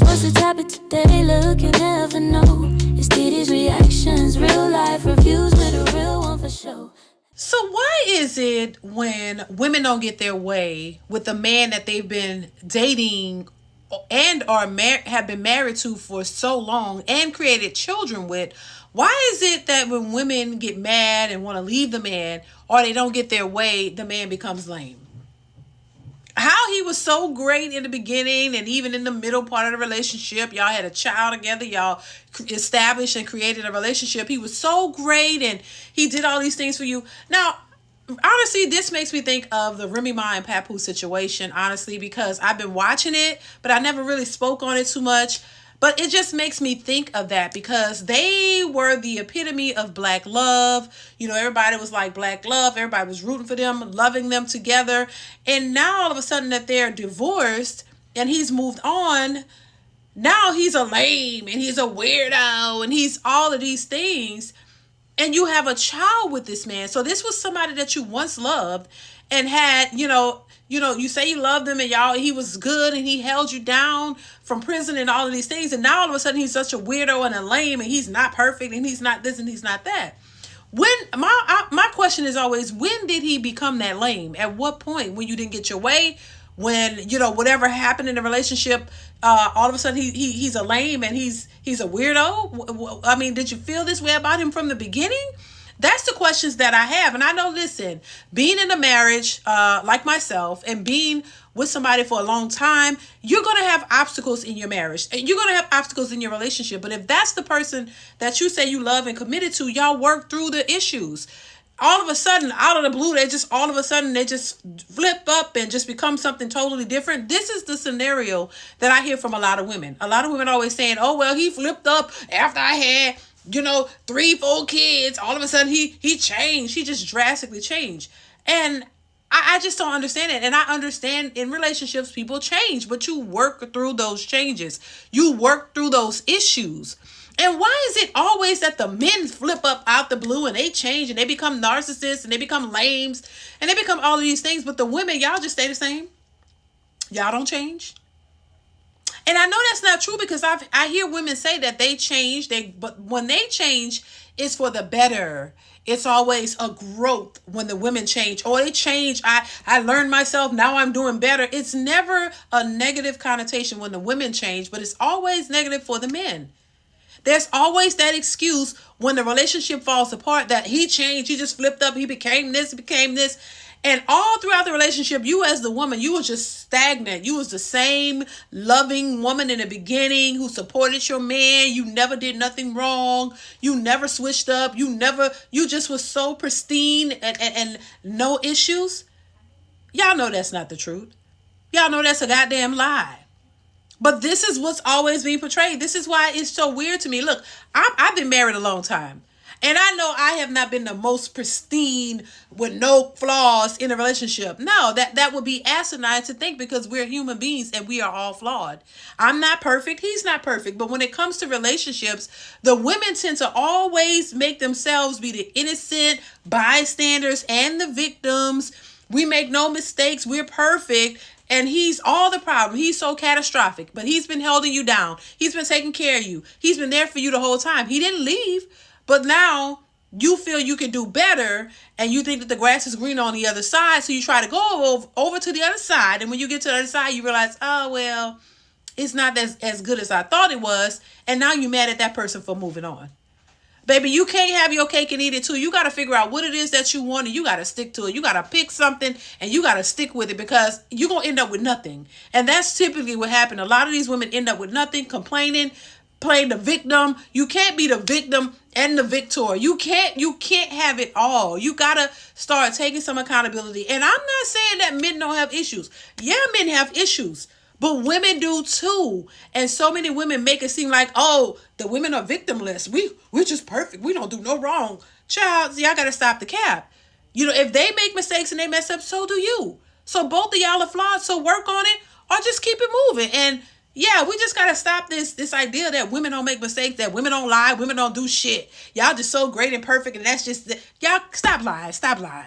reactions. What's the topic today? Look, you never know. It's DeeDee's reactions, real life reviews with a real one for sure. So why is it when women don't get their way with the man that they've been dating and have been married to for so long and created children with, why is it that when women get mad and want to leave the man or they don't get their way, the man becomes lame? How he was so great in the beginning and even in the middle part of the relationship, y'all had a child together, y'all established and created a relationship. He was so great and he did all these things for you. Now, honestly, this makes me think of the Remy Ma and Papoose situation, honestly, because I've been watching it, but I never really spoke on it too much. But it just makes me think of that because they were the epitome of black love. You know, everybody was like black love. Everybody was rooting for them, loving them together. And now all of a sudden that they're divorced and he's moved on, now he's a lame and he's a weirdo and he's all of these things. And you have a child with this man. So this was somebody that you once loved and had, you say you loved him and he was good and he held you down from prison and all of these things. And now all of a sudden he's such a weirdo and a lame and he's not perfect and he's not this and he's not that. When my question is always, when did he become that lame? At what point? When you didn't get your way? When, whatever happened in the relationship, all of a sudden he's a lame and he's a weirdo? I mean, did you feel this way about him from the beginning? That's the questions that I have. And I know, listen, being in a marriage like myself and being with somebody for a long time, you're going to have obstacles in your marriage and you're going to have obstacles in your relationship. But if that's the person that you say you love and committed to, y'all work through the issues. All of a sudden, out of the blue, they just flip up and just become something totally different. This is the scenario that I hear from a lot of women. A lot of women always saying, oh, well, he flipped up after I had 3-4 kids. All of a sudden he changed. He just drastically changed. And I just don't understand it. And I understand in relationships, people change, but you work through those changes. You work through those issues. And why is it always that the men flip up out the blue and they change and they become narcissists and they become lames and they become all of these things, but the women, y'all just stay the same? Y'all don't change? And I know that's not true because I hear women say that they change, but when they change, it's for the better. It's always a growth when the women change. Oh, they change. I learned myself. Now I'm doing better. It's never a negative connotation when the women change, but it's always negative for the men. There's always that excuse when the relationship falls apart that he changed, he just flipped up, he became this. And all throughout the relationship, you as the woman, you was just stagnant. You was the same loving woman in the beginning who supported your man. You never did nothing wrong. You never switched up. You just was so pristine and no issues. Y'all know that's not the truth. Y'all know that's a goddamn lie. But this is what's always being portrayed. This is why it's so weird to me. Look, I've been married a long time. And I know I have not been the most pristine with no flaws in a relationship. No, that would be asinine to think because we're human beings and we are all flawed. I'm not perfect. He's not perfect. But when it comes to relationships, the women tend to always make themselves be the innocent bystanders and the victims. We make no mistakes. We're perfect. And he's all the problem. He's so catastrophic, but he's been holding you down. He's been taking care of you. He's been there for you the whole time. He didn't leave, but now you feel you can do better and you think that the grass is green on the other side. So you try to go over to the other side. And when you get to the other side, you realize, oh, well, it's not as good as I thought it was. And now you're mad at that person for moving on. Baby, you can't have your cake and eat it too. You got to figure out what it is that you want and you got to stick to it. You got to pick something and you got to stick with it because you're going to end up with nothing. And that's typically what happened. A lot of these women end up with nothing, complaining, playing the victim. You can't be the victim and the victor. You can't have it all. You got to start taking some accountability. And I'm not saying that men don't have issues. Yeah, men have issues. But women do too. And so many women make it seem like, oh, the women are victimless. We're just perfect. We don't do no wrong. Child, y'all got to stop the cap. If they make mistakes and they mess up, so do you. So both of y'all are flawed. So work on it or just keep it moving. And yeah, we just got to stop this idea that women don't make mistakes, that women don't lie, women don't do shit. Y'all just so great and perfect. And that's just, y'all stop lying. Stop lying.